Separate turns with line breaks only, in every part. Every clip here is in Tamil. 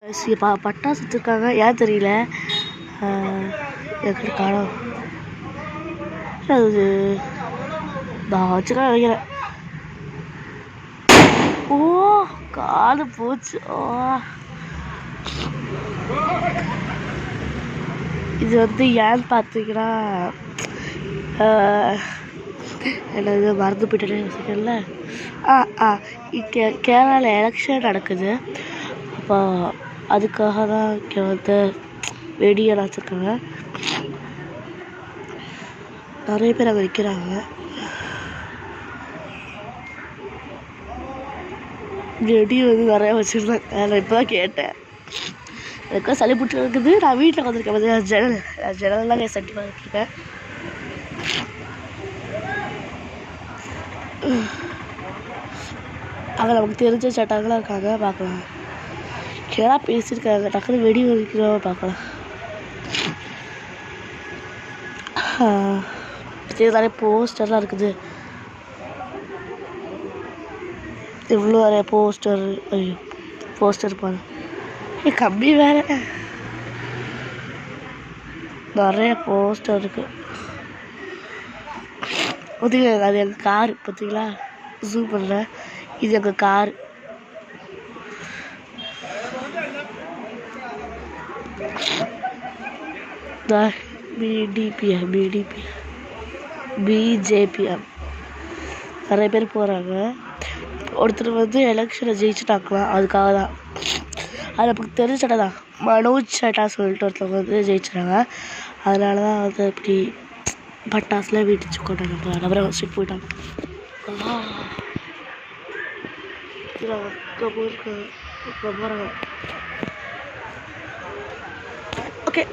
பட்டாசு வச்சுருக்காங்க, ஏன் தெரியல. எப்படி காணும் அது நான் வச்சுக்க நினைக்கிறேன். ஓ காலு போச்சு. இது வந்து ஏன்னு பார்த்தீங்கன்னா என்னது மறந்து போயிட்டேன்னு கேரளாவில் எலெக்ஷன் நடக்குது. அப்போ அதுக்காக தான் இங்கே வந்து வெடியெல்லாம் வச்சுருக்காங்க. நிறைய பேர் அங்கே நிற்கிறாங்க. வெடி வந்து நிறையா வச்சுருந்தாங்க. நான் இப்போ தான் கேட்டேன். எனக்கும் சளி பிடிச்சி இருக்குது. நான் வீட்டில் வந்துருக்கேன். பார்த்தீங்கன்னா ஜன்னல்லாம் சட்டி பார்த்துருக்கேன். அங்கே நமக்கு தெரிஞ்ச சட்டங்களாம் இருக்காங்க, பார்க்கலாம். கேரளா பேசியிருக்காங்க. டக்குனு வெடி வைக்கிறோம், பார்க்கலாம். நிறைய போஸ்டர்லாம் இருக்குது. இவ்வளோ நிறைய போஸ்டர். ஐயோ போஸ்டர் பாரு, கம்மி வேற. நிறைய போஸ்டர் இருக்கு. பார்த்தீங்களா, அது எங்கள் கார். பார்த்தீங்களா, ஜூம் பண்ணுறேன். இது எங்கள் கார். பிஜேபிஎம் நிறைய பேர் போகிறாங்க. ஒருத்தர் வந்து எலெக்ஷனை ஜெயிச்சுட்டாக்கலாம், அதுக்காக தான். அது நமக்கு தெரிஞ்ச சட்டை தான். மனோஜ் சட்டா சொல்லிட்டு ஒருத்தவங்க வந்து ஜெயிச்சுட்டாங்க. அதனால தான் வந்து இப்படி பட்டாசுலாம் வெடிச்சு கொண்டாங்க. நபரை வச்சுட்டு போயிட்டாங்க. போகிறாங்க. ஓகே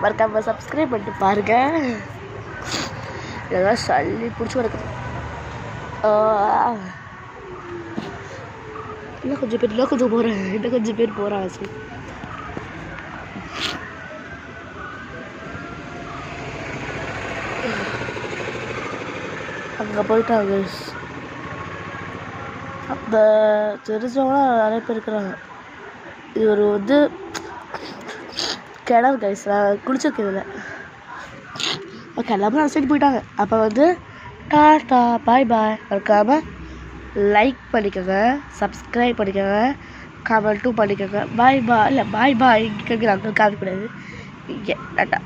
மறக்காம சப்ஸ்கிரைப் பண்ணிட்டு பாருங்க. இதெல்லாம் சளி பிடிச்சி கிடக்குது. இன்னும் கொஞ்சம் பேர் போகிறாங்க. சரி, அங்கே போயிட்டாங்க. அந்த தெரிஞ்சவங்களாம் நிறைய பேர் இருக்கிறாங்க. இது ஒரு வந்து கிணறு கைஸ். நான் குளிச்சிருக்கேன் இதில். ஓகே, எல்லாமே அந்த சைடு போயிட்டாங்க. அப்போ வந்து டாட்டா பாய் பாய். மறக்காமல் லைக் பண்ணிக்கோங்க, சப்ஸ்கிரைப் பண்ணிக்கோங்க, கமெண்ட்டும் பண்ணிக்கோங்க. பாய் பாய். இல்லை பாய் பாய் இங்கே அங்கே காமிக்கூடாது. இங்கே டாட்டா.